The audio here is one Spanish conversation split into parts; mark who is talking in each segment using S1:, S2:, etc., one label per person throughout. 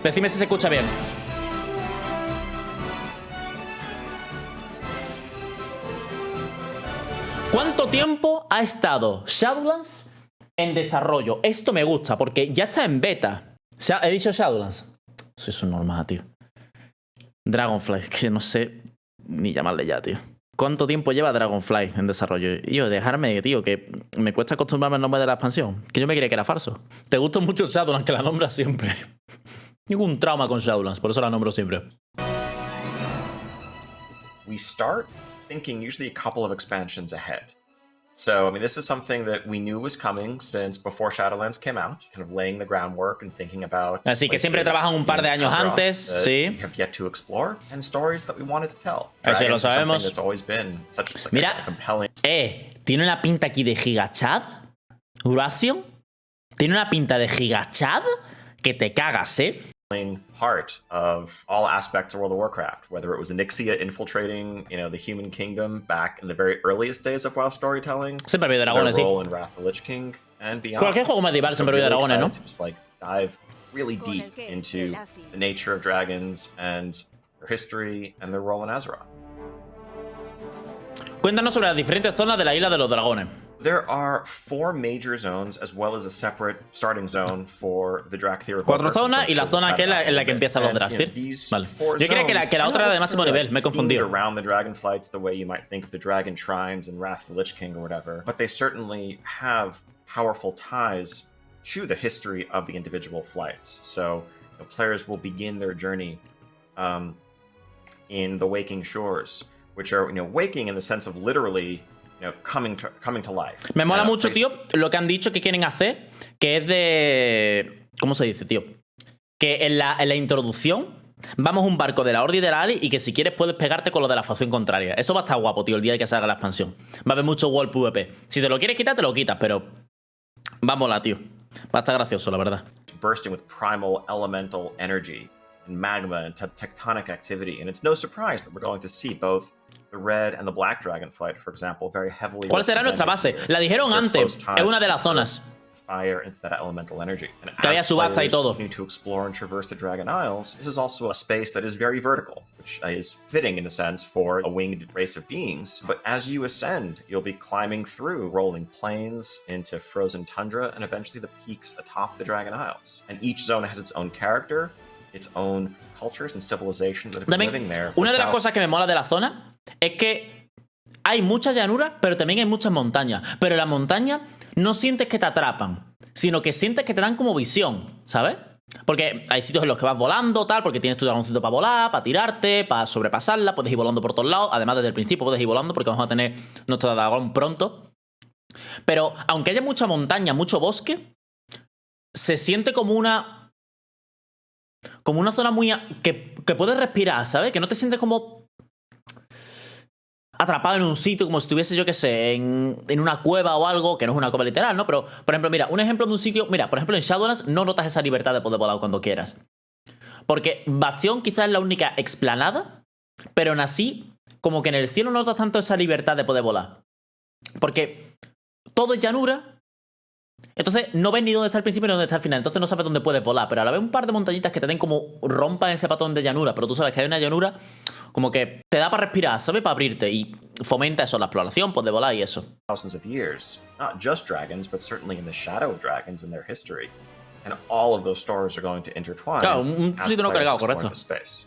S1: Decidme si se escucha bien. ¿Cuánto tiempo ha estado Shadowlands en desarrollo? Esto me gusta porque ya está en beta. He dicho Shadowlands. Eso es un normal, tío. Dragonfly, que no sé ni llamarle ya, tío. ¿Cuánto tiempo lleva Dragonfly en desarrollo? Y yo, dejarme, tío, que me cuesta acostumbrarme al nombre de la expansión. Que yo me creía que era falso. Te gusta mucho Shadowlands, que la nombras siempre. Tengo un trauma con Shadowlands, por eso la nombro siempre.
S2: We start thinking usually a couple of expansions ahead. So, I mean, this is something that we knew was coming since before Shadowlands came out, kind of laying the groundwork and thinking about.
S1: Así que siempre trabajan un par de años antes, sí.
S2: We have yet to explore and stories that we wanted to tell.
S1: Eso lo sabemos.
S2: That's always been such a
S1: Mira,
S2: compelling.
S1: Tiene una pinta aquí de Gigachad, Uración. Tiene una pinta de Gigachad que te cagas,
S2: Part of all aspects of World of Warcraft, whether it was Onyxia infiltrating, the human kingdom back in the very earliest days of WoW storytelling,
S1: siempre había dragones,
S2: their role in Wrath of the Lich King, and beyond.
S1: Cualquier juego medieval siempre había dragones, ¿no?
S2: Just dive really deep into the nature of dragons and their history and their role in Azeroth.
S1: Cuéntanos sobre las diferentes zonas de la Isla de los Dragones.
S2: There are 4 major zones as well as a separate starting zone for the Drakthir.
S1: 4 zonas y la zona que es en la que empiezan los Drakthir. Vale. Yo creía que la otra era de máximo nivel, me he confundido.
S2: Around the Dragonflights the way you might think of the Dragon Shrines and Wrath of the Lich King or whatever, but they certainly have powerful ties to the history of the individual flights. So players will begin their journey in the Waking Shores, which are waking in the sense of literally coming to life.
S1: Me mola mucho, tío, lo que han dicho que quieren hacer, que es de... ¿Cómo se dice, tío? Que en la introducción vamos a un barco de la Horda y de la Ali y que si quieres puedes pegarte con lo de la facción contraria. Eso va a estar guapo, tío, el día de que salga la expansión. Va a haber mucho World PvP. Si te lo quieres quitar, te lo quitas, pero... Va a molar, tío. Va a estar gracioso, la verdad.
S2: Bursting with primal elemental energy and magma and tectonic activity. And it's no surprise that we're going to see both the red and the black dragonflight, for example, very heavily.
S1: ¿Cuál será nuestra base? La dijeron antes. Es una de las zonas.
S2: Fire into that elemental energy. And
S1: que había subasta y todo.
S2: To explore and traverse the Dragon Isles, this is also a space that is very vertical, which is fitting in a sense for a winged race of beings. But as you ascend, you'll be climbing through rolling plains into frozen tundra and eventually the peaks atop the Dragon Isles. And each zone has its own character, its own cultures and civilizations that have been living there.
S1: Una de las cosas que me mola de la zona es que hay mucha llanura, pero también hay muchas montañas. Pero las montañas no sientes que te atrapan, sino que sientes que te dan como visión, ¿sabes? Porque hay sitios en los que vas volando, tal, porque tienes tu dragoncito para volar, para tirarte, para sobrepasarla, puedes ir volando por todos lados. Además, desde el principio puedes ir volando porque vamos a tener nuestro dragón pronto. Pero aunque haya mucha montaña, mucho bosque, se siente como una zona muy... que puedes respirar, ¿sabes? Que no te sientes como atrapado en un sitio, como si estuviese, yo qué sé, en una cueva o algo, que no es una cueva literal, ¿no? Pero, por ejemplo, mira, un ejemplo de un sitio... Mira, por ejemplo, en Shadowlands no notas esa libertad de poder volar cuando quieras. Porque Bastion quizás es la única explanada, pero aún así, como que en el cielo no notas tanto esa libertad de poder volar. Porque todo es llanura. Entonces no ves ni dónde está el principio ni dónde está el final. Entonces no sabes dónde puedes volar. Pero a la vez un par de montañitas que te den como rompan ese patrón de llanura. Pero tú sabes que hay una llanura como que te da para respirar, ¿sabes? Para abrirte. Y fomenta eso, la exploración, poder volar y eso.
S2: Thousands of years. Not just dragons, but certainly in the shadow of dragons in their history. And all of those stories are going to intertwine.
S1: Claro, un sitio no cargado, correcto.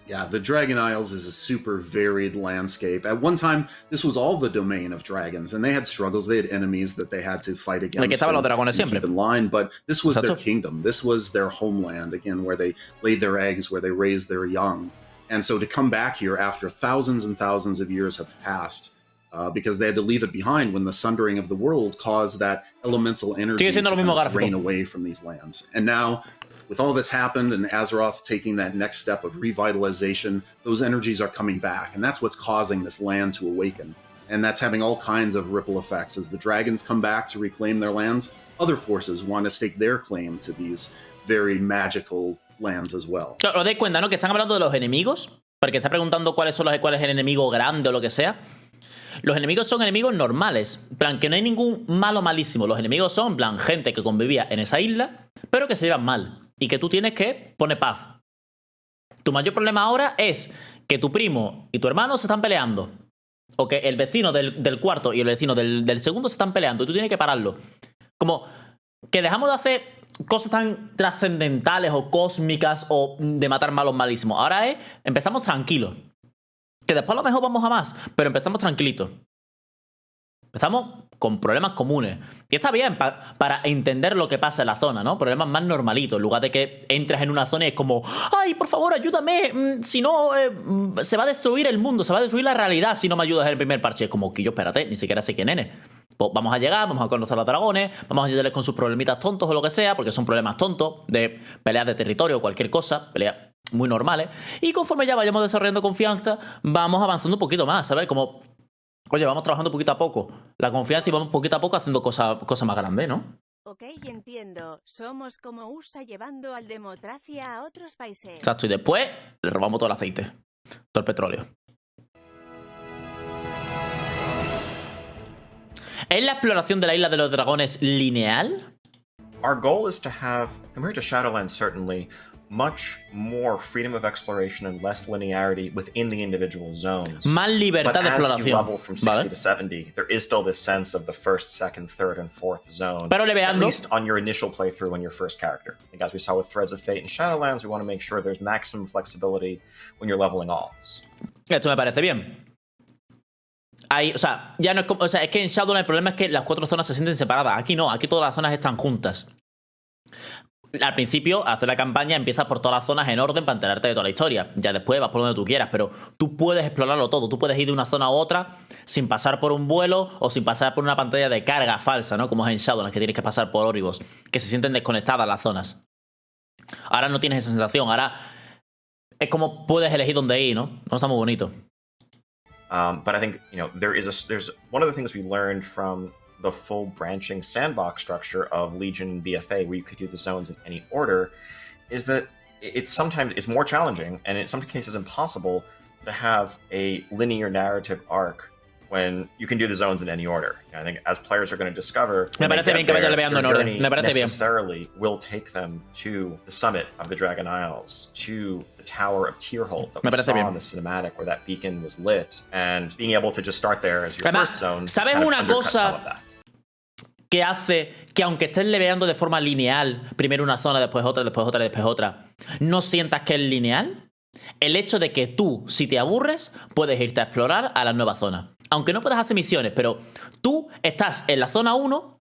S3: Yeah, the Dragon Isles is a super varied landscape. At one time, this was all the domain of dragons, and they had struggles. They had enemies that they had to fight against.
S1: Que estaban los dragones siempre.
S3: Keep in line, but this was their kingdom. This was their homeland, again, where they laid their eggs, where they raised their young. And so to come back here after thousands and thousands of years have passed, because they had to leave it behind when the sundering of the world caused that elemental energy to drain away from these lands. And now, with all that's happened and Azeroth taking that next step of revitalization, those energies are coming back. And that's what's causing this land to awaken. And that's having all kinds of ripple effects. As the dragons come back to reclaim their lands, other forces want to stake their claim to these very magical lands as well.
S1: Os dais cuenta, ¿no? Que están hablando de los enemigos, porque está preguntando cuál es el enemigo grande o lo que sea. Los enemigos son enemigos normales. En plan, que no hay ningún malo malísimo. Los enemigos son, en plan, gente que convivía en esa isla, pero que se llevan mal. Y que tú tienes que poner paz. Tu mayor problema ahora es que tu primo y tu hermano se están peleando. O que el vecino del cuarto y el vecino del segundo se están peleando y tú tienes que pararlo. Como que dejamos de hacer cosas tan trascendentales o cósmicas o de matar malos malísimos. Ahora empezamos tranquilos. Que después a lo mejor vamos a más, pero empezamos tranquilitos. Empezamos con problemas comunes. Y está bien para entender lo que pasa en la zona, ¿no? Problemas más normalitos. En lugar de que entres en una zona y es como ¡ay, por favor, ayúdame! Si no, se va a destruir el mundo, se va a destruir la realidad si no me ayudas en el primer parche. Es como que yo, espérate, ni siquiera sé quién eres. Pues vamos a llegar, vamos a conocer a los dragones, vamos a ayudarles con sus problemitas tontos o lo que sea, porque son problemas tontos de peleas de territorio o cualquier cosa, peleas muy normales. Y conforme ya vayamos desarrollando confianza, vamos avanzando un poquito más, ¿sabes? Como... Oye, vamos trabajando poquito a poco la confianza y vamos poquito a poco haciendo cosas más grandes, ¿no?
S4: Ok, entiendo. Somos como USA llevando al Demotracia a otros países.
S1: Exacto, y después le robamos todo el aceite, todo el petróleo. ¿Es la exploración de la isla de los dragones lineal?
S2: Our goal is to have, compared to Shadowlands certainly, much more freedom of exploration and less linearity within the individual zones.
S1: Más libertad
S2: But
S1: de
S2: as you
S1: exploración.
S2: level from 60 to 70, there is still this sense of the first, second, third, and fourth zone.
S1: Pero
S2: At
S1: leveando.
S2: least on your initial playthrough when your first character. I think as we saw with Threads of Fate and Shadowlands, we want to make sure there's maximum flexibility when you're leveling alls.
S1: Esto me parece bien. Ahí, o sea, ya no es como, o sea, es que en Shadowlands el problema es que las 4 zonas se sienten separadas. Aquí no, aquí todas las zonas están juntas. Al principio, hacer la campaña, empiezas por todas las zonas en orden para enterarte de toda la historia. Ya después vas por donde tú quieras, pero tú puedes explorarlo todo. Tú puedes ir de una zona a otra sin pasar por un vuelo o sin pasar por una pantalla de carga falsa, ¿no? Como es en Shadowlands, que tienes que pasar por Oribos, que se sienten desconectadas las zonas. Ahora no tienes esa sensación. Ahora es como puedes elegir dónde ir, ¿no? No está muy bonito.
S2: But I think, there's one of the things we learned from the full branching sandbox structure of Legion and BFA, where you could do the zones in any order, is that it's more challenging and in some cases impossible to have a linear narrative arc when you can do the zones in any order. I think as players are going to discover,
S1: Me parece bien que vaya leveando en orden. Me parece bien.
S2: necessarily will take them to the summit of the Dragon Isles, to the Tower of Tyrhold that we saw in the cinematic where that beacon was lit, and being able to just start there as your
S1: Además,
S2: first zone.
S1: ¿sabes
S2: kind of
S1: una
S2: undercuts some of
S1: cosa
S2: that.
S1: que hace que aunque estés leveando de forma lineal, primero una zona, después otra, después otra, después otra, no sientas que es lineal? El hecho de que tú, si te aburres, puedes irte a explorar a la nueva zona. Aunque no puedas hacer misiones, pero tú estás en la zona 1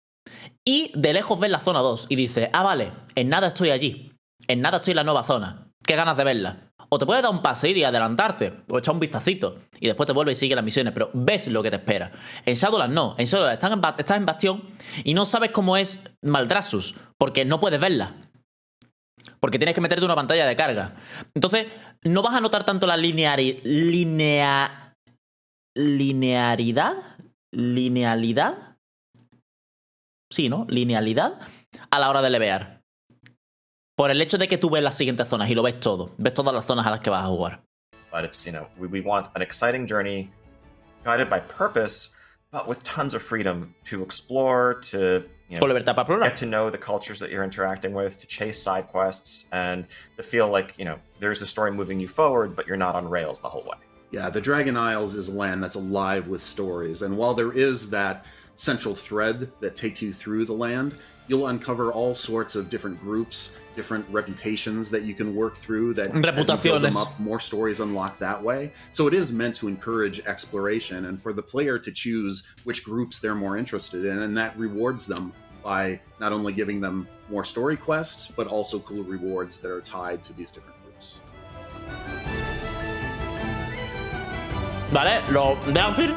S1: y de lejos ves la zona 2 y dices, ah, vale, en nada estoy allí, en nada estoy en la nueva zona, qué ganas de verla. O te puedes dar un paseíto y adelantarte, o echar un vistacito, y después te vuelves y sigues las misiones, pero ves lo que te espera. En Shadowlands no, en Shadowlands estás en Bastión y no sabes cómo es Maldraxxus, porque no puedes verla. Porque tienes que meterte una pantalla de carga. Entonces, no vas a notar tanto la linealidad. Sí, ¿no? Linealidad a la hora de levear. Por el hecho de que tú ves las siguientes zonas y lo ves todo. Ves todas las zonas a las que vas a jugar.
S2: But it's, we want an exciting journey guided by purpose, but with tons of freedom to explore, to
S1: Con libertad para explorar.
S2: get to know the cultures that you're interacting with, to chase side quests, and to feel like, there's a story moving you forward, but you're not on rails the whole way.
S3: Yeah, the Dragon Isles is a land that's alive with stories, and while there is that central thread that takes you through the land, you'll uncover all sorts of different groups, different reputations that you can work through, that as you build them up, more stories unlock that way. So it is meant to encourage exploration and for the player to choose which groups they're more interested in, and that rewards them by not only giving them more story quests, but also cool rewards that are tied to these different groups.
S1: Vale, lo dejo ir.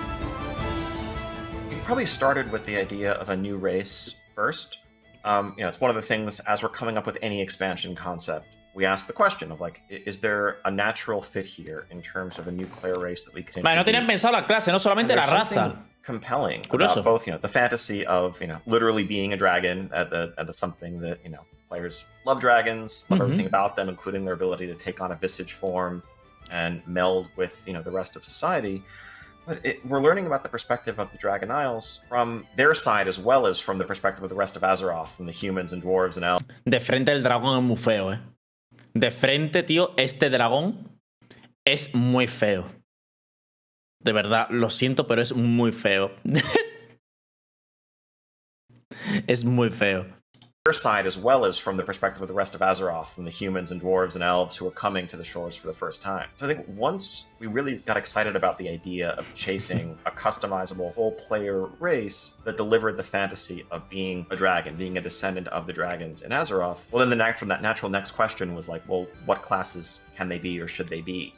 S2: We probably started with the idea of a new race first. It's one of the things, as we're coming up with any expansion concept, we ask the question of, is there a natural fit here in terms of a new player race that we can introduce?
S1: Vale, no tenían pensado la clase, no solamente la raza.
S2: Compelling
S1: Curioso.
S2: about both, the fantasy of, literally being a dragon, at something that, players love dragons, love everything about them, including their ability to take on a visage form and meld with, the rest of society. But we're learning about the perspective of the Dragon Isles from their side as well as from the perspective of the rest of Azeroth, from the humans and dwarves and elves.
S1: De frente el dragón es muy feo, de frente, tío, este dragón es muy feo. De verdad, lo siento, pero es muy feo. Es muy feo.
S2: Their side, as well as from the perspective of the rest of Azeroth and the humans and dwarves and elves who are coming to the shores for the first time. So I think once we really got excited about the idea of chasing a customizable full-player race that delivered the fantasy of being a dragon, being a descendant of the dragons in Azeroth, well, then the natural next question was like, well, what classes can they be or should they be?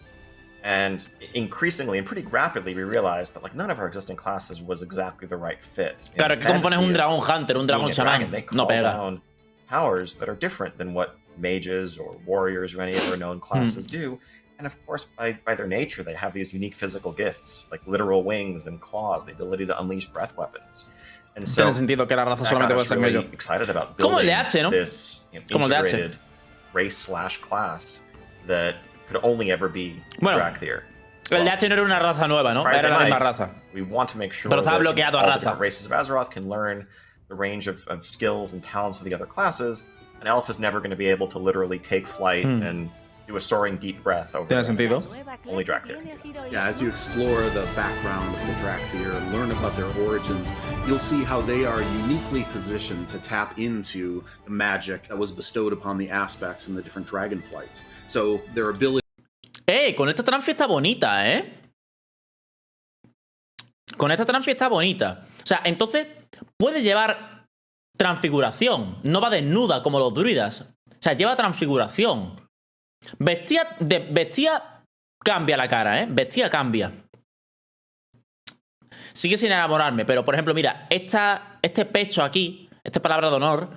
S2: And increasingly and pretty rapidly, we realized that like none of our existing classes was exactly the right fit.
S1: Claro, que como pones un dragón hunter, un dragón chamán, no pega.
S2: Powers that are different than what mages or warriors or any other known classes do. And of course, by their nature, they have these unique physical gifts, like literal wings and claws, the ability to unleash breath weapons. And so,
S1: tiene sentido que la raza solamente puede ser
S2: really
S1: mello.
S2: Excited about
S1: Como el
S2: building
S1: de H, ¿no?
S2: this
S1: Como el de H.
S2: integrated race/class that could only ever be Drakthir.
S1: El de H no era una raza nueva, ¿no? Era la misma raza.
S2: We want to make sure
S1: Pero estaba
S2: that
S1: bloqueado a
S2: all the
S1: raza.
S2: different races of Azeroth can learn the range of skills and talents of the other classes. An elf is never going to be able to literally take flight and do a soaring deep breath over
S1: Tiene sentido.
S2: only Drakthir.
S3: Yeah, as you explore the background of the Drakthir and learn about their origins, you'll see how they are uniquely positioned to tap into the magic that was bestowed upon the aspects in the different dragonflights. So their ability.
S1: Con esta Tranfi está bonita, Con esta Tranfi está bonita. O sea, entonces puede llevar transfiguración. No va desnuda como los druidas. O sea, lleva transfiguración. Bestia cambia la cara, Bestia cambia. Sigue sin enamorarme, pero por ejemplo, mira, este pecho aquí, esta palabra de honor,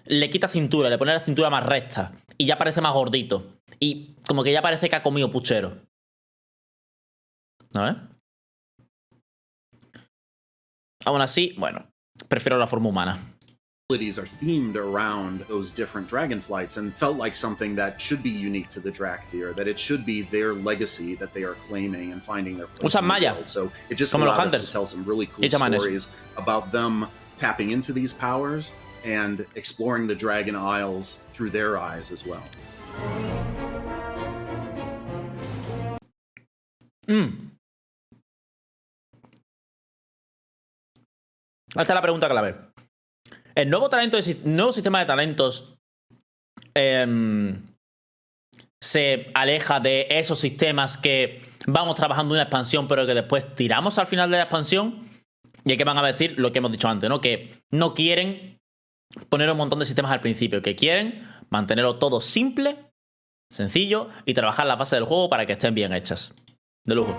S1: le quita cintura, le pone la cintura más recta y ya parece más gordito. Y como que ya parece que ha comido puchero. ¿No ves? Aún así, bueno, prefiero la forma humana.
S3: Are themed around those different dragonflights and felt like something that should be unique to the Drakthir, that it should be their legacy that they are claiming and finding their place
S1: Usan
S3: in the
S1: maya,
S3: world. So it just
S1: como los
S3: allowed us
S1: hunters.
S3: to tell some really cool
S1: Y chamanes.
S3: stories about them tapping into these powers and exploring the Dragon Isles through their eyes as well.
S1: Esta es la pregunta clave. El nuevo sistema de talentos se aleja de esos sistemas que vamos trabajando en una expansión, pero que después tiramos al final de la expansión. Y que van a decir lo que hemos dicho antes, ¿no? Que no quieren poner un montón de sistemas al principio, que quieren mantenerlo todo simple, sencillo y trabajar las bases del juego para que estén bien hechas. De lujo.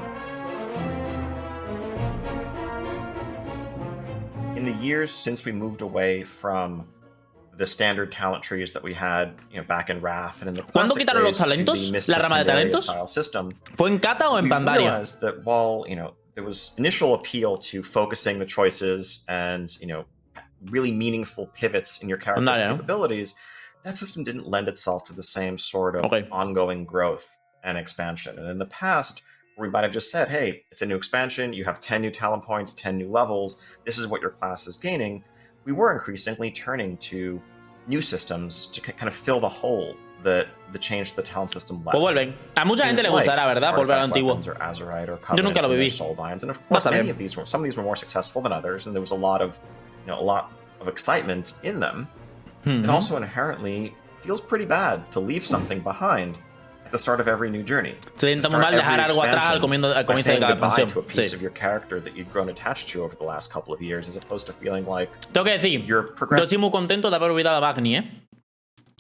S2: In the years since we moved away from the standard talent trees that we had, back in Wrath and in the
S1: ¿Cuándo
S2: classic
S1: quitaron los
S2: days to
S1: talentos?
S2: the Mists
S1: ¿La
S2: of
S1: rama de
S2: Pandaria
S1: talentos?
S2: style system,
S1: ¿Fue en Cata o en
S2: we
S1: Pandaria?
S2: realized that while, there was initial appeal to focusing the choices and, really meaningful pivots in your character's
S1: Pandaria, ¿no?
S2: capabilities, that system didn't lend itself to the same sort of ongoing growth and expansion. And in the past, we might have just said, hey, it's a new expansion, you have 10 new talent points, 10 new levels, this is what your class is gaining. We were increasingly turning to new systems to kind of fill the hole that the change to the talent system left.
S1: Pues vuelven. A mucha gente le gustará, ¿verdad? Volver al antiguo. Yo nunca lo viví.
S2: And of course, many of these some of these were more successful than others, and there was a lot of excitement in them. It also inherently feels pretty bad to leave something behind at the start of every new journey.
S1: Se siente muy mal dejar algo atrás al comienzo de cada expansión.
S2: To a piece of your character that you've grown attached to over the last couple of years, as opposed to feeling like
S1: tengo que decir, yo estoy muy contento de haber olvidado a Magni,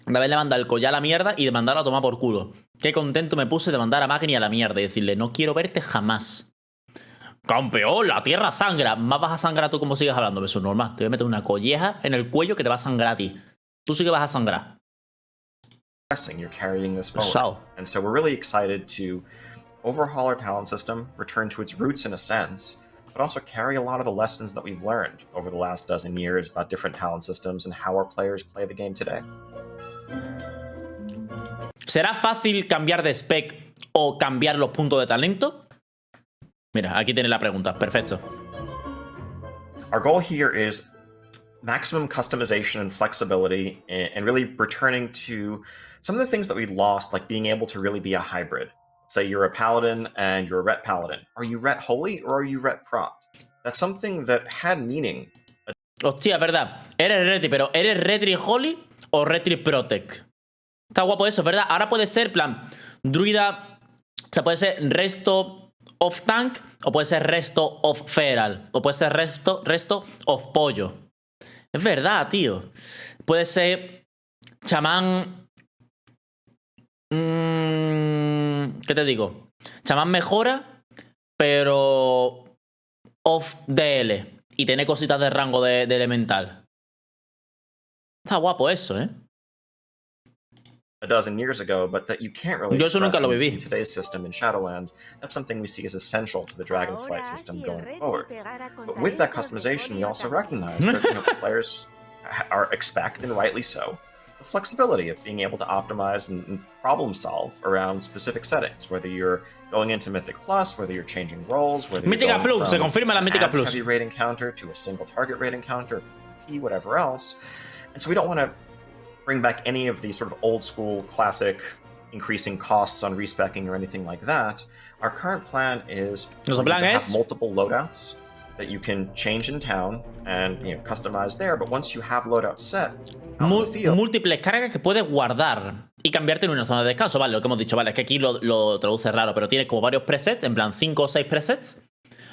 S1: de haberle mandado el collar a la mierda y de mandarlo a tomar por culo. Qué contento me puse de mandar a Magni a la mierda y decirle, no quiero verte jamás. Campeón, la tierra sangra. Más vas a sangrar tú como sigues hablando. Eso es normal. Te voy a meter una colleja en el cuello que te va a sangrar a ti. Tú sí que vas a sangrar.
S2: You're carrying this forward. And so we're really excited to overhaul our talent system, return to its roots in a sense, but also carry a lot of the lessons that we've learned over the last dozen years about different talent systems and how our players play the game today.
S1: ¿Será fácil cambiar de spec o cambiar los puntos de talento? Mira, aquí tiene la pregunta. Perfecto.
S2: Our goal here is maximum customization and flexibility, and really returning to some of the things that we lost, like being able to really be a hybrid. Say you're a paladin and you're a ret paladin. Are you ret holy or are you ret prot? That's something that had meaning.
S1: Hostia, es verdad. Eres retri, pero ¿eres retri holy o retri protec? Está guapo eso, ¿verdad? Ahora puede ser, plan, druida. O sea, puede ser resto of tank o puede ser resto of feral. O puede ser resto of pollo. Es verdad, tío. Puede ser chamán. ¿Qué te digo? Chamán mejora, pero off DL. Y tiene cositas de rango de elemental. Está guapo eso, ¿eh?
S2: A dozen years ago, but that you can't really
S1: Yo eso nunca lo
S2: express
S1: viví.
S2: in today's system in Shadowlands. That's something we see as essential to the Dragonflight system going forward. But with that customization, we also recognize that players expect, and rightly so, the flexibility of being able to optimize and problem solve around specific settings, whether you're going into Mythic Plus, whether you're changing roles, whether
S1: Mythica
S2: you're going
S1: Plus, se
S2: from
S1: confirma la Mythica
S2: an
S1: Plus.
S2: heavy raid encounter to a single target raid encounter, PvP, whatever else. And so we don't want to bring back any of these sort of old school classic increasing costs on respecking or anything like that. Our current plan is to have multiple loadouts that you can change in town and customize there, but once you have loadouts set,
S1: múltiples cargas que puedes guardar y cambiarte en una zona de descanso. Vale, lo que hemos dicho, vale, es que aquí lo traduce raro, pero tienes como varios presets, en plan 5 o 6 presets.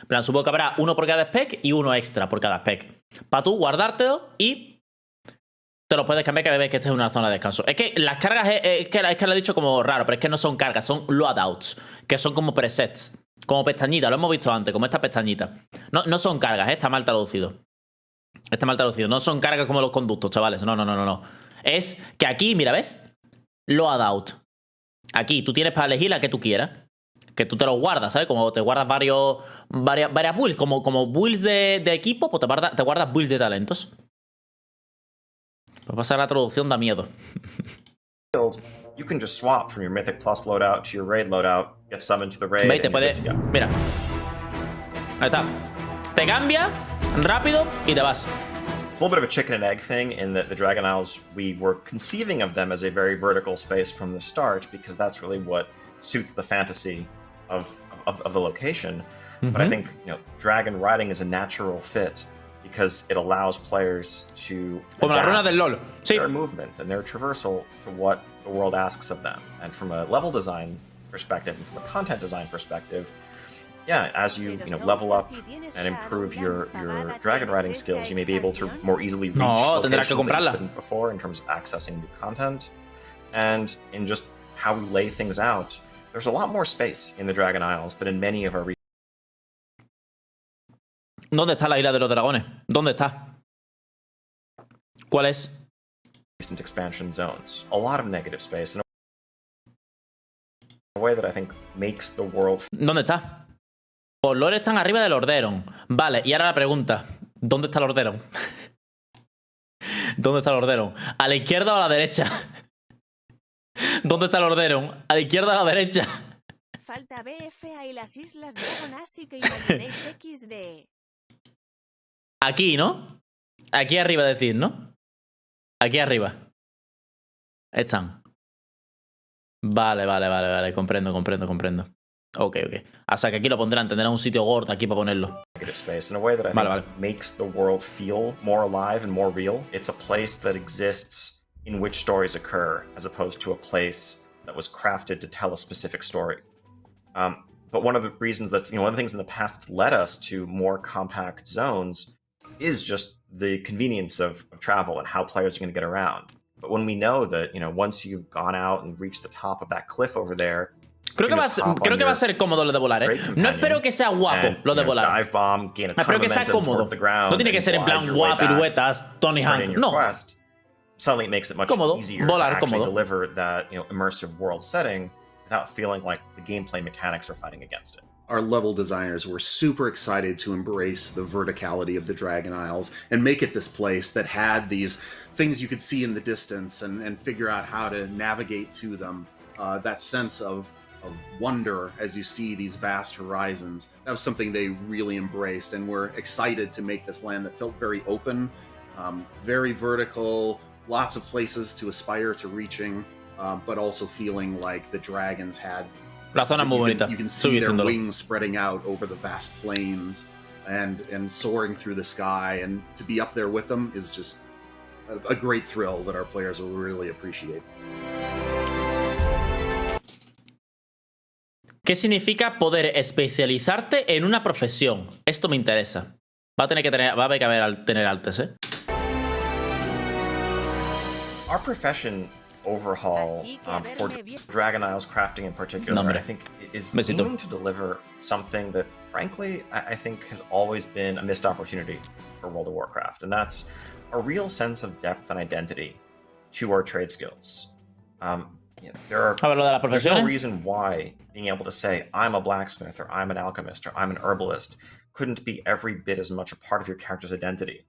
S1: En plan, supongo que habrá uno por cada spec y uno extra por cada spec. Para tú guardártelo y te lo puedes cambiar cada vez que estés en una zona de descanso. Es que las cargas, es que lo he dicho como raro, pero es que no son cargas, son loadouts, que son como presets, como pestañitas, lo hemos visto antes, como estas pestañitas. No son cargas, está mal traducido. Está mal traducido, no son cargas como los conductos, chavales. No. Es que aquí, mira, ¿ves? Loadout. Aquí tú tienes para elegir la que tú quieras. Que tú te los guardas, ¿sabes? Como te guardas varias builds, como builds de equipo, pues te guardas builds de talentos. Pues pasar la traducción da miedo.
S2: You can just swap from your Mythic Plus loadout to your raid loadout, get summoned to the raid.
S1: Veis, te puede. Mira. Ahí está. Te cambia rápido y te vas.
S2: It's a little bit of a chicken and egg thing in that the Dragon Isles, we were conceiving of them as a very vertical space from the start because that's really what suits the fantasy of the location. But I think dragon riding is a natural fit because it allows players to adapt their movement and their traversal to what the world asks of them. And from a level design perspective and from a content design perspective, yeah, as you level up and improve your dragon riding skills, you may be able to more easily reach locations that you couldn't before in terms of accessing new content. And in just how we lay things out, there's a lot more space in the Dragon Isles than in many of our
S1: ¿Dónde está la isla de los dragones? ¿Dónde está? ¿Cuál es?
S2: recent expansion zones. A lot of negative space in a way that I think makes the world.
S1: ¿Dónde está? Por lore están arriba del Lordaeron. Vale, y ahora la pregunta. ¿Dónde está el Lordaeron? ¿Dónde está el Lordaeron? ¿A la izquierda o a la derecha? ¿Dónde está el Lordaeron? ¿A la izquierda o a la derecha?
S4: Falta BFA y las islas Dragon así que imaginéis XD.
S1: Aquí, ¿no? Aquí arriba decir, ¿no? Aquí arriba. Están. Vale. Comprendo. Ok. O sea que aquí lo pondrán. Tendrán un sitio gordo aquí para ponerlo.
S2: Space in a way that I think makes the world feel more alive and more real. It's a place that exists in which stories occur, as opposed to a place that was crafted to tell a specific story. But one of the reasons that's one of the things in the past that's led us to more compact zones is just the convenience of travel and how players are going to get around. But when we know that once you've gone out and reached the top of that cliff over there,
S1: creo que va a ser cómodo lo de volar, ¿eh? No espero que sea guapo lo de volar.
S2: Dive bomb, gain a ton
S1: espero que sea cómodo. No tiene que ser en plan guap, piruetas, Tony Hank. No.
S2: Suddenly it makes it much easier to actually deliver that immersive world setting without feeling like the gameplay mechanics are fighting against it.
S3: Our level designers were super excited to embrace the verticality of the Dragon Isles and make it this place that had these things you could see in the distance and figure out how to navigate to them. That sense of wonder as you see these vast horizons. That was something they really embraced, and were excited to make this land that felt very open, Very vertical, lots of places to aspire to reaching, but also feeling like the dragons had.
S1: La zona es muy bonita.
S3: You can see their wings spreading out over the vast plains and soaring through the sky, and to be up there with them is just a great thrill that our players will really appreciate.
S1: ¿Qué significa poder especializarte en una profesión? Esto me interesa. Va a haber que tener altes, ¿eh?
S2: Our profession overhaul for Dragon Isles crafting in particular, I think, is aiming to deliver something that, frankly, I think has always been a missed opportunity for World of Warcraft, and that's a real sense of depth and identity to our trade skills. There's no reason why being able to say, I'm a blacksmith, or I'm an alchemist, or I'm an herbalist, couldn't be every bit as much a part of your character's identity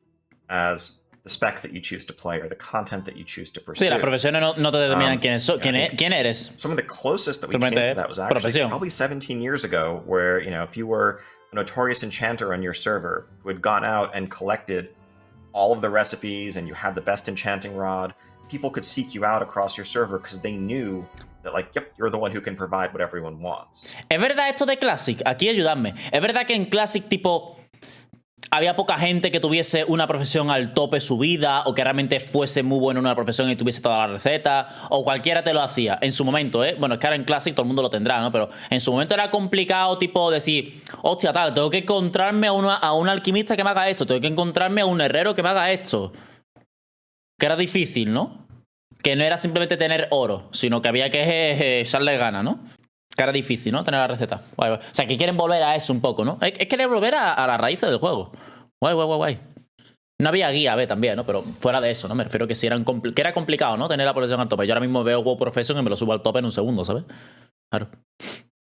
S2: as the spec that you choose to play or the content that you choose to pursue.
S1: Sí, las profesiones no te determinan quién eres.
S2: Some of the closest that we came to that was actually probably 17 years ago, where, you know, if you were a notorious enchanter on your server who had gone out and collected all of the recipes and you had the best enchanting rod, people could seek you out across your server because they knew that, like, yep, you're the one who can provide what everyone wants.
S1: ¿Es verdad esto de Classic? Aquí ayudadme. ¿Es verdad que en Classic, tipo, había poca gente que tuviese una profesión al tope subida o que realmente fuese muy bueno en una profesión y tuviese toda la receta? O cualquiera te lo hacía en su momento, ¿eh? Bueno, es que ahora en Classic todo el mundo lo tendrá, ¿no? Pero en su momento era complicado, tipo, decir, hostia, tal, tengo que encontrarme a un alquimista que me haga esto, tengo que encontrarme a un herrero que me haga esto. Que era difícil, ¿no? Que no era simplemente tener oro, sino que había que echarle ganas, ¿no? Que era difícil, ¿no? Tener la receta. Guay, guay. O sea, que quieren volver a eso un poco, ¿no? Es querer volver a las raíces del juego. Guay, guay, guay, guay. No había guía B también, ¿no? Pero fuera de eso, ¿no? Me refiero que sí que era complicado, ¿no? Tener la profesión al tope. Yo ahora mismo veo WoW Profession y me lo subo al tope en un segundo, ¿sabes? Claro.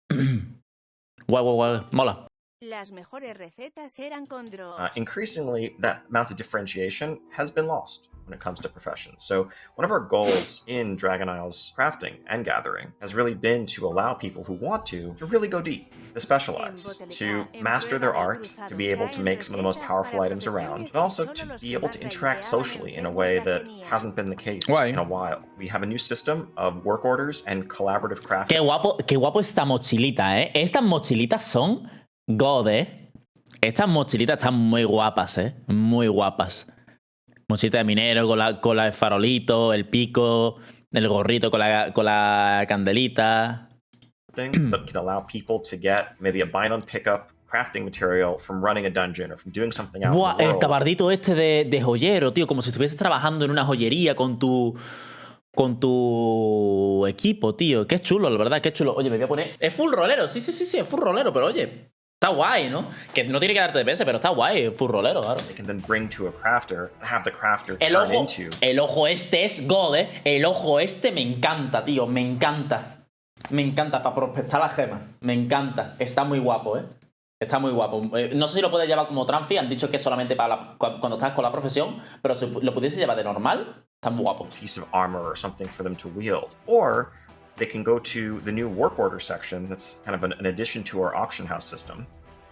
S1: Guay, guay, guay. Mola.
S4: Las mejores recetas eran con drops.
S2: Increasingly, that amount of differentiation has been lost when it comes to professions. So one of our goals in Dragon Isles crafting and gathering has really been to allow people who want to really go deep, to specialize, to master their art, to be able to make some of the most powerful items around, but also to be able to interact socially in a way that hasn't been the case in a while. We have a new system of work orders and collaborative crafting.
S1: Qué guapo esta mochilita, ¿eh? Estas mochilitas son God, ¿eh? Estas mochilitas están muy guapas, ¿eh? Muy guapas. Mochilita de minero con el farolito, el pico, el gorrito con la candelita.
S2: That can allow people to get maybe a bind on pickup crafting material from running a dungeon or from doing something out.
S1: Buah, el tabardito este de joyero, tío, como si estuvieses trabajando en una joyería con tu equipo, tío. Qué chulo, la verdad, qué chulo. Oye, me voy a poner... Es full rolero, sí, es full rolero, pero oye... Está guay, ¿no? Que no tiene que darte DPS, pero está guay, full rolero, claro. El ojo este es God, ¿eh? El ojo este me encanta, tío, me encanta. Me encanta para prospectar las gemas. Me encanta. Está muy guapo, ¿eh? Está muy guapo. No sé si lo puedes llevar como Tranfi, han dicho que es solamente para cuando estás con la profesión, pero si lo pudiese llevar de normal, está muy guapo.
S2: Piece of armor or something for them to wield. Or they can go to the new work order section that's kind of an addition to our auction house system,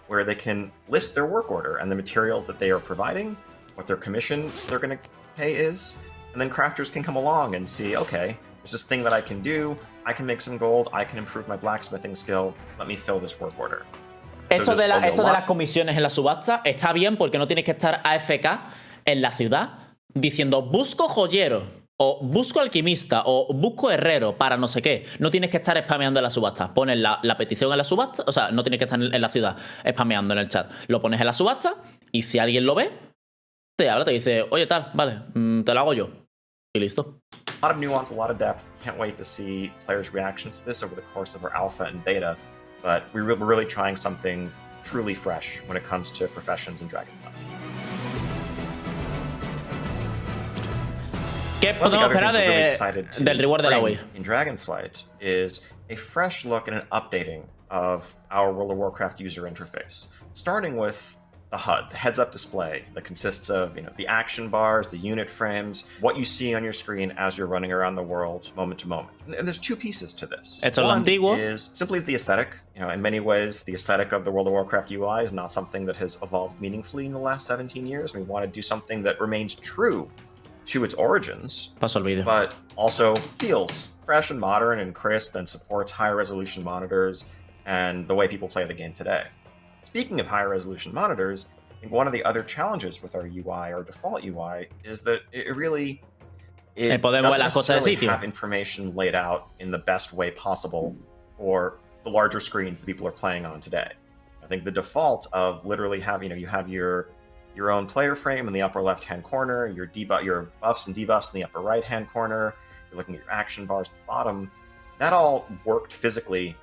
S2: where they can list their work order and the materials that they are providing, what their commission they're going to pay is, and then crafters can come along and see, okay, there's this thing that I can do, I can make some gold, I can improve my blacksmithing skill, let me fill this work order.
S1: Esto de las comisiones en la subasta está bien porque no tienes que estar AFK en la ciudad diciendo busco joyero, o busco alquimista, o busco herrero para no sé qué. No tienes que estar spameando en la subasta. Pones la petición en la subasta, o sea, no tienes que estar en la ciudad spameando en el chat. Lo pones en la subasta y si alguien lo ve, te habla, te dice, oye, tal, vale, te lo hago yo. Y listo.
S2: A lot of nuance, a lot of depth. Can't wait to see players' reactions to this over the course of our alpha and beta. But we're really trying something truly fresh when it comes to professions in Dragonflight.
S1: ¿Qué podemos esperar del reward de la Wii?
S2: In Dragonflight is a fresh look and an updating of our World of Warcraft user interface, starting with the HUD, the heads-up display, that consists of the action bars, the unit frames, what you see on your screen as you're running around the world, moment to moment. And there's two pieces to this.
S1: Esto es lo antiguo.
S2: One is simply the aesthetic. In many ways, the aesthetic of the World of Warcraft UI is not something that has evolved meaningfully in the last 17 years. We want to do something that remains true to its origins,
S1: Paso el vídeo.
S2: but also feels fresh and modern and crisp and supports higher resolution monitors and the way people play the game today. Speaking of higher resolution monitors, I think one of the other challenges with our UI, our default UI, is that it really
S1: El poder mover
S2: doesn't
S1: las cosas de
S2: necessarily
S1: sitio.
S2: have information laid out in the best way possible for the larger screens that people are playing on today. I think the default of literally having, you have your own player frame in the upper left-hand corner, your buffs and debuffs in the upper right-hand corner, you're looking at your action bars at the bottom. That all worked physically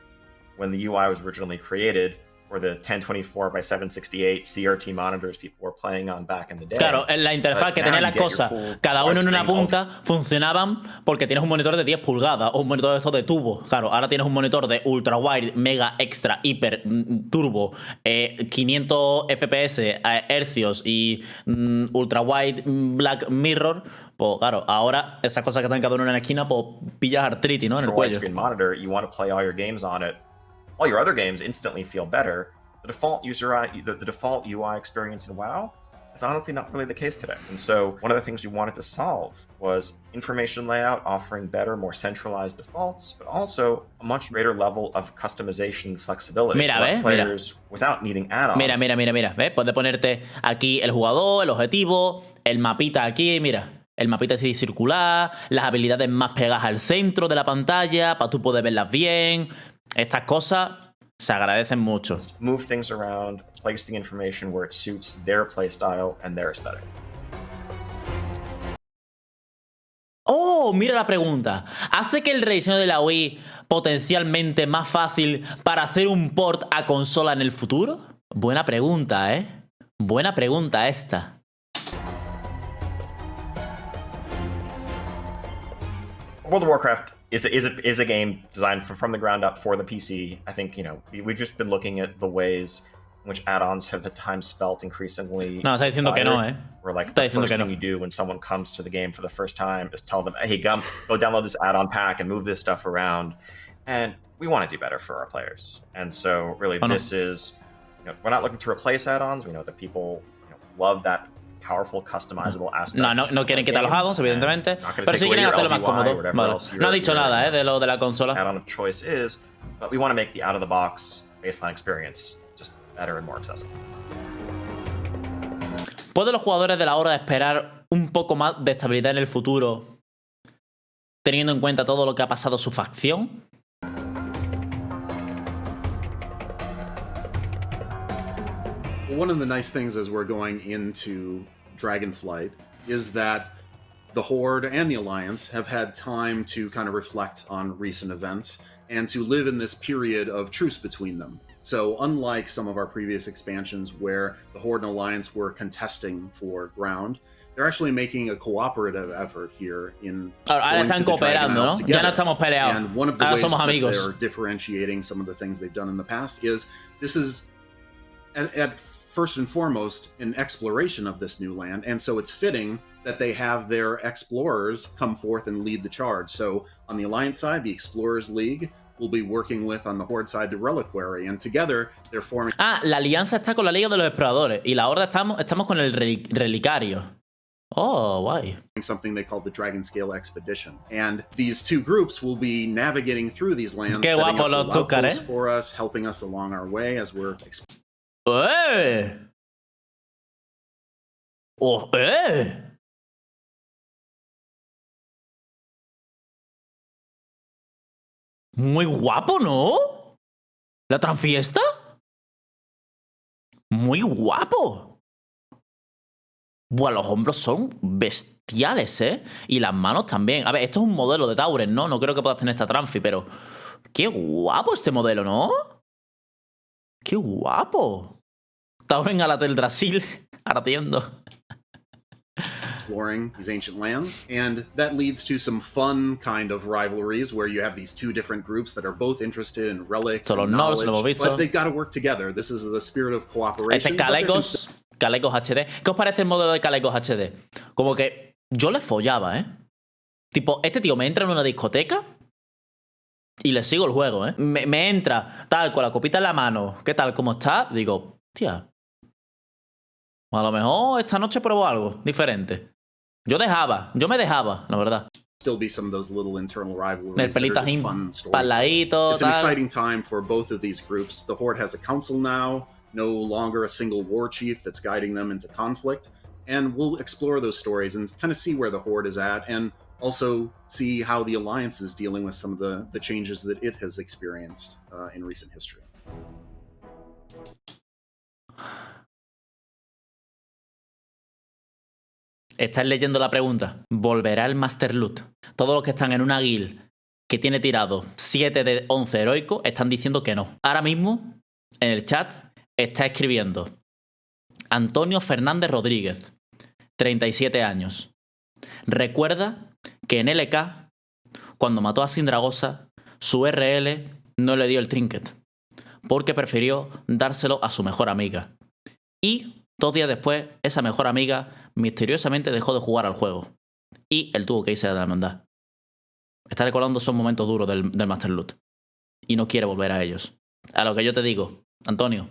S2: when the UI was originally created, or the 1024 by 768 CRT monitors people were playing on back in the day.
S1: Claro, la interfaz que tenía las cosas, cada uno en una punta, funcionaban porque tienes un monitor de 10 pulgadas o un monitor de estos de tubo. Claro, ahora tienes un monitor de ultra wide, mega, extra, hiper, turbo, 500 FPS, hercios y ultra wide Black Mirror. Pues claro, ahora esas cosas que están cada uno en la esquina, pues pillas artritis, ¿no? En el cuello.
S2: Widescreen monitor, you want to play all your games on it. All your other games instantly feel better. The default the default UI experience in WoW is honestly not really the case today. And so one of the things we wanted to solve was information layout offering better, more centralized defaults, but also a much greater level of customization flexibility.
S1: Mira, ¿ves?
S2: Players without needing add-ons.
S1: Mira. ¿Ves? Puedes ponerte aquí el jugador, el objetivo, el mapita aquí, mira. El mapita así circular, las habilidades más pegadas al centro de la pantalla, para tú poder verlas bien. Estas cosas se agradecen mucho.
S2: Move things around, place the information where it suits their playstyle and their aesthetic.
S1: ¡Oh! Mira la pregunta. ¿Hace que el rediseño de la Wii potencialmente más fácil para hacer un port a consola en el futuro? Buena pregunta, ¿eh? Buena pregunta esta.
S2: World of Warcraft is a game designed from the ground up for the PC. I think, we've just been looking at the ways in which add-ons have at times felt increasingly
S1: No, está diciendo que no,
S2: Where the first thing you do when someone comes to the game for the first time is tell them, hey, go download this add-on pack and move this stuff around. And we want to do better for our players. And so really this is, we're not looking to replace add-ons. We know that people love that powerful, customizable aspect.
S1: No quieren quitar los add-ons, evidentemente, pero sí quieren hacerlo más cómodo. Vale. No ha dicho nada de lo de la consola.
S2: Add-on of choice is, but we want to make the out-of-the-box baseline experience just better and more accessible.
S1: ¿Pueden los jugadores de la hora de esperar un poco más de estabilidad en el futuro, teniendo en cuenta todo lo que ha pasado su facción?
S3: One of the nice things as we're going into Dragonflight is that the Horde and the Alliance have had time to kind of reflect on recent events and to live in this period of truce between them. So unlike some of our previous expansions where the Horde and Alliance were contesting for ground, they're actually making a cooperative effort here in
S1: ahora están cooperando, ¿no? Ya no estamos peleados.
S3: And one of the
S1: ahora
S3: ways
S1: somos
S3: that
S1: amigos.
S3: they're differentiating some of the things they've done in the past is this is at first and foremost an exploration of this new land, and so it's fitting that they have their explorers come forth and lead the charge. So on the Alliance side, the Explorers League will be working with, on the Horde side, the Reliquary, and together they're forming...
S1: La alianza está con la Liga de los Exploradores y la Horda estamos con el Relicario. Oh, guay.
S3: Something they call the Dragon Scale Expedition. And these two groups will be navigating through these lands,
S1: Qué
S3: setting
S1: guapo
S3: up
S1: los
S3: the
S1: Tukar,
S3: outposts for us, helping us along our way as we're...
S1: ¡Eh! ¡Oh, eh! Muy guapo, ¿no? ¿La transfiesta? Muy guapo. Buah, los hombros son bestiales, ¿eh? Y las manos también. A ver, esto es un modelo de Tauren, ¿no? No creo que puedas tener esta transfi, pero... ¡Qué guapo este modelo!, ¿no? ¡Qué guapo! Tauren a la del Brasil, ardiendo.
S3: Exploring these ancient lands, and that leads to some fun kind of rivalries where you have these two different groups that are both interested in relics and knowledge, but they've got to work together. This is the spirit of cooperation.
S1: Este Calecos Calecos HD. ¿Qué os parece el modelo de Calecos HD? Como que yo le follaba, ¿eh? Tipo, este tío me entra en una discoteca y le sigo el juego, ¿eh? Me entra, tal, con la copita en la mano. ¿Qué tal? ¿Cómo está? Digo, tía, a lo mejor esta noche pruebo algo diferente. Yo me dejaba, la verdad.
S3: Still be some of those little internal
S1: El
S3: rivalries that
S1: pelito
S3: are
S1: así,
S3: just fun stories.
S1: paladito,
S3: It's an
S1: tal.
S3: exciting time for both of these groups. The Horde has a council now, no longer a single war chief that's guiding them into conflict. And we'll explore those stories and kind of see where the Horde is at, and also see how the Alliance is dealing with some of the changes that it has experienced in recent history.
S1: Estás leyendo la pregunta. ¿Volverá el Master Loot? Todos los que están en una guild que tiene tirado 7 de 11 heroico están diciendo que no. Ahora mismo, en el chat, está escribiendo Antonio Fernández Rodríguez, 37 años. Recuerda que en LK, cuando mató a Sindragosa, su RL no le dio el trinket, porque prefirió dárselo a su mejor amiga. Y 2 días después, esa mejor amiga misteriosamente dejó de jugar al juego. Y él tuvo que irse de la hermandad. Está recordando esos momentos duros del Master Loot. Y no quiere volver a ellos. A lo que yo te digo, Antonio,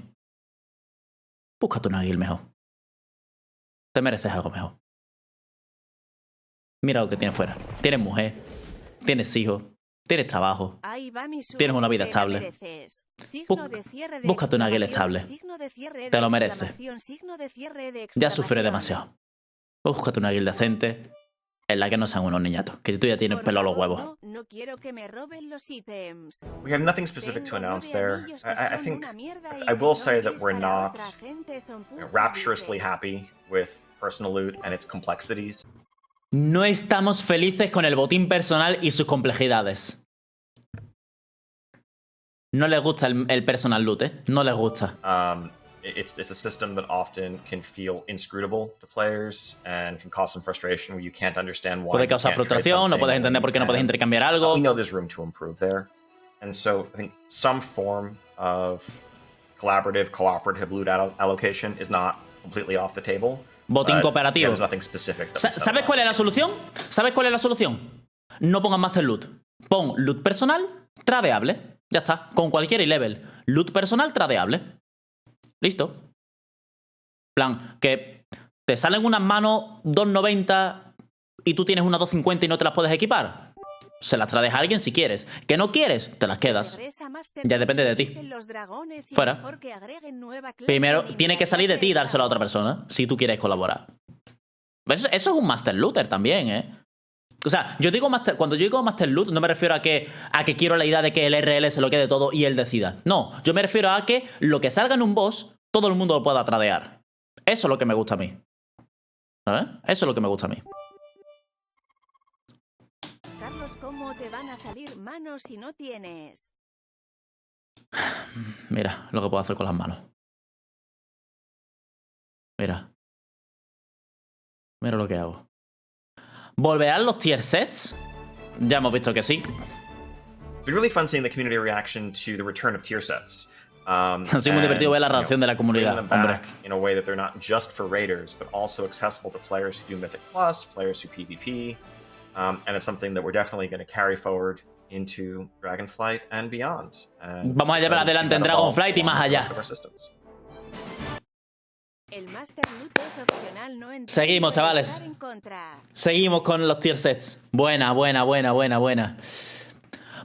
S1: búscate una guild mejor. Te mereces algo mejor. Mira lo que tienes fuera. Tienes mujer, tienes hijos, tienes trabajo,
S4: Ahí va mi
S1: tienes una vida
S4: te la
S1: estable.
S4: mereces. Signo de cierre de
S1: Búscate una guild
S4: exclamación,
S1: estable.
S4: signo de cierre de
S1: Te lo mereces.
S4: exclamación, signo de cierre de
S1: Ya sufrí
S4: exclamación.
S1: demasiado. Búscate una guild decente en la que no sean unos niñatos. Que tú ya tienes
S4: Por
S1: pelo a los
S4: favor,
S1: huevos.
S4: no quiero que me roben los ítems.
S2: We have nothing specific to
S4: Tengo
S2: announce
S4: 9
S2: there.
S4: anillos que
S2: I
S4: son
S2: think
S4: una mierda y
S2: I
S4: que
S2: will
S4: son
S2: say that
S4: gris
S2: we're
S4: para
S2: not
S4: otra gente, son putos
S2: rapturously
S4: grises.
S2: happy with personal loot and its complexities.
S1: No estamos felices con el botín personal y sus complejidades. No les gusta el personal loot, ¿eh? No les gusta.
S2: It's a system that often can feel inscrutable to players and can cause some frustration where you can't understand why.
S1: Puede
S2: you
S1: causar
S2: can't trade
S1: frustración, no
S2: something
S1: puedes
S2: when
S1: entender
S2: you
S1: por qué no puedes
S2: can.
S1: intercambiar algo.
S2: We know there's room to improve there. And so I think some form of collaborative, cooperative loot allocation is not completely off the table.
S1: Botín
S2: but
S1: cooperativo.
S2: there's nothing specific. that we set
S1: ¿Sabes
S2: up.
S1: cuál es la solución? ¿Sabes cuál es la solución? No pongas Master Loot. Pon loot personal, tradeable. Ya está. Con cualquier level. Loot personal, tradeable. Listo. Plan, que te salen unas manos 2.90 y tú tienes unas 2.50 y no te las puedes equipar. Se las traes a alguien si quieres. ¿Que no quieres? Te las quedas.
S4: Regresa Master
S1: Ya depende de ti.
S4: Loot, los dragones y
S1: Fuera.
S4: mejor que agreguen nueva clase
S1: Primero,
S4: de
S1: tiene que salir de ti y dárselo a otra
S4: persona.
S1: persona. Si tú quieres colaborar. Eso es un Master Looter también, ¿eh? O sea, cuando yo digo Master Loot, no me refiero a que quiero la idea de que el RL se lo quede todo y él decida. No, yo me refiero a que lo que salga en un boss, todo el mundo lo pueda tradear. Eso es lo que me gusta a mí. ¿Sabes? Eso es lo que me gusta a mí.
S4: Carlos, ¿cómo te van a salir manos si no tienes?
S1: Mira lo que puedo hacer con las manos. Mira. Mira lo que hago. ¿Volverán los tier sets? Ya hemos visto que sí.
S2: It's been really fun seeing the community reaction to the return of tier sets.
S1: Ha sido muy divertido ver la reacción de la comunidad,
S2: bringing them
S1: hombre.
S2: back in a way that they're not just for raiders, but also accessible to players who do Mythic Plus, players who PvP, and it's something that we're definitely going to carry forward into Dragonflight and beyond. And
S1: Vamos a llevar
S2: excited to see
S1: adelante en
S2: that evolve
S1: Dragonflight y
S2: along
S1: más
S2: with the
S1: allá.
S2: rest of our systems.
S4: El Master Loot es opcional, no entiendo
S1: Seguimos, chavales.
S4: estar en contra.
S1: Seguimos con los tier sets. Buena.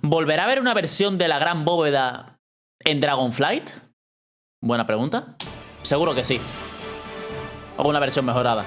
S1: ¿Volverá a haber una versión de la gran bóveda en Dragonflight? Buena pregunta. Seguro que sí. O una versión mejorada.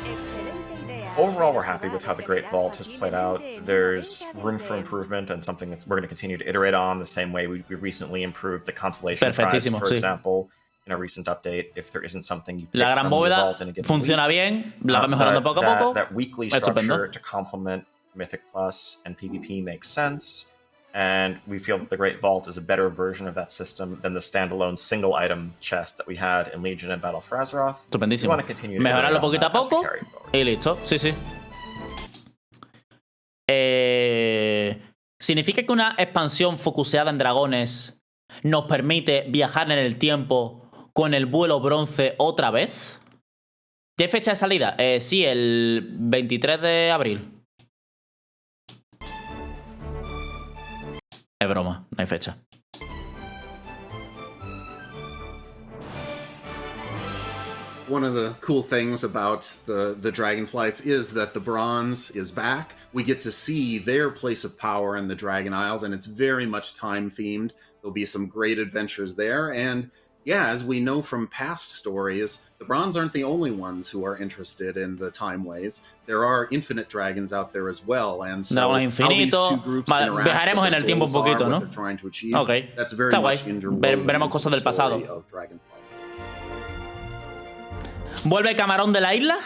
S4: Excelente idea.
S2: Overall, we're happy with how the Great Vault has played out. There's room for improvement and something that we're going to continue to iterate on the same way we recently improved the Constellation Prize,
S1: Perfectísimo,
S2: for
S1: sí.
S2: example, in a recent update. If there isn't something you pick
S1: La gran
S2: from your
S1: bóveda
S2: vault in a given
S1: funciona
S2: week,
S1: bien, la va mejorando poco a poco.
S2: That weekly
S1: Estupendo.
S2: structure to complement Mythic Plus and PvP makes sense, and we feel that the Great Vault is a better version of that system than the standalone single item chest that we had in Legion and Battle for Azeroth.
S1: Estupendísimo.
S2: We want to continue to
S1: Mejorarlo
S2: iterate on
S1: poquito a
S2: that as we
S1: poco
S2: carry forward.
S1: y listo. Sí, sí. ¿Significa que una expansión focuseada en dragones nos permite viajar en el tiempo con el vuelo bronce otra vez. ¿Qué fecha de salida? Sí, el 23 de abril. Es broma, no hay fecha.
S3: One of the cool things about the Dragonflights is that the bronze is back. We get to see their place of power in the Dragon Isles, and it's very much time-themed. There'll be some great adventures there, and yeah, as we know from past stories, the bronze aren't the only ones who are interested in the time ways. There are infinite dragons out there as well, and so how these two groups interact,
S1: viajaremos en el tiempo un poquito, ¿no?
S3: what they're trying to achieve,
S1: Okay.
S3: that's very
S1: Está
S3: much
S1: guay.
S3: interwoven
S1: Veremos
S3: into
S1: cosas
S3: the
S1: del pasado.
S3: story of Dragonflight.
S1: ¿Vuelve Camarón de la Isla?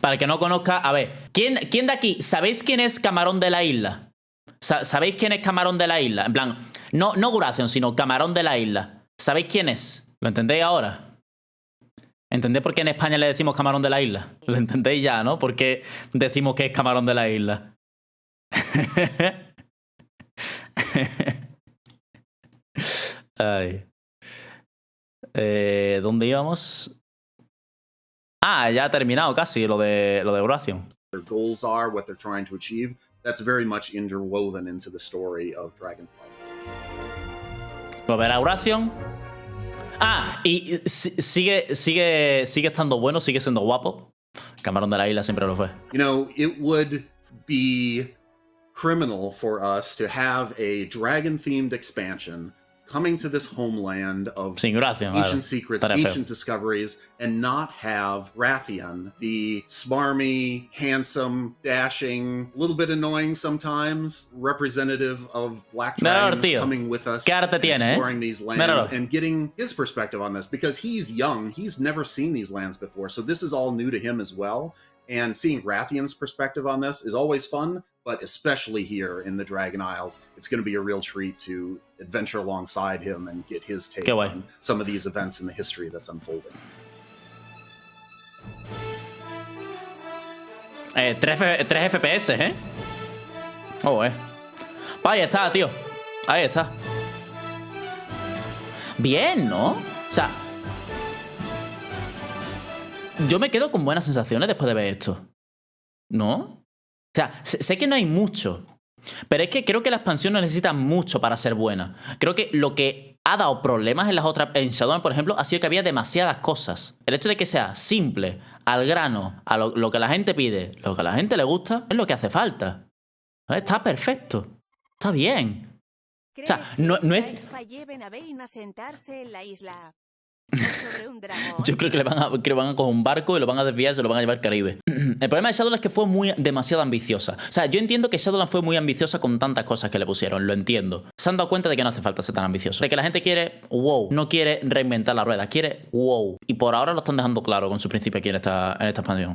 S1: Para el que no conozca, a ver, ¿quién de aquí sabéis quién es Camarón de la Isla? ¿Sabéis quién es Camarón de la Isla? En plan, no Guración, sino Camarón de la Isla. ¿Sabéis quién es? ¿Lo entendéis ahora? ¿Entendéis por qué en España le decimos Camarón de la Isla? Lo entendéis ya, ¿no? ¿Por qué decimos que es Camarón de la Isla? Ay. ¿Dónde íbamos? Ah, ya ha terminado casi lo de Guración.
S3: Their goals are, what they're trying to achieve, that's very much interwoven into the story of Dragonflight.
S1: Volver a Guración. Ah, y sigue estando bueno, sigue siendo guapo. Camarón de la Isla siempre lo fue.
S3: You know, it would be criminal for us to have a dragon-themed expansion coming to this homeland of
S1: Sin Guración,
S3: ancient secrets,
S1: estaría feo.
S3: ancient discoveries, and not have Rathian, the smarmy, handsome, dashing, a little bit annoying sometimes, representative of black dragons
S1: tío.
S3: coming with us
S1: ¿Qué arte
S3: and
S1: tiene,
S3: exploring these lands
S1: Míralo.
S3: and getting his perspective on this, because he's young, he's never seen these lands before, so this is all new to him as well. And seeing Rathian's perspective on this is always fun, but especially here in the Dragon Isles, it's going to be a real treat to adventure alongside him and get his take
S1: Qué guay.
S3: on some of these events in the history that's unfolding.
S1: 3 FPS, ¿eh? Oh, ahí está, tío. Ahí está. Bien, ¿no? O sea, yo me quedo con buenas sensaciones después de ver esto. ¿No? O sea, sé que no hay mucho, pero es que creo que la expansión no necesita mucho para ser buena. Creo que lo que ha dado problemas en las otras, en Shadowlands, por ejemplo, ha sido que había demasiadas cosas. El hecho de que sea simple, al grano, a lo que la gente pide, lo que a la gente le gusta, es lo que hace falta. Está perfecto. Está bien. O sea, no es...
S4: lleven a Vayne a sentarse en la isla. Sobre un dragón.
S1: Yo creo que van a coger un barco y lo van a desviar y se lo van a llevar al Caribe. El problema de Shadowlands es que fue demasiado ambiciosa. O sea, yo entiendo que Shadowlands fue muy ambiciosa con tantas cosas que le pusieron, lo entiendo. Se han dado cuenta de que no hace falta ser tan ambicioso. De que la gente quiere wow, no quiere reinventar la rueda, quiere wow. Y por ahora lo están dejando claro con su principio aquí en esta expansión.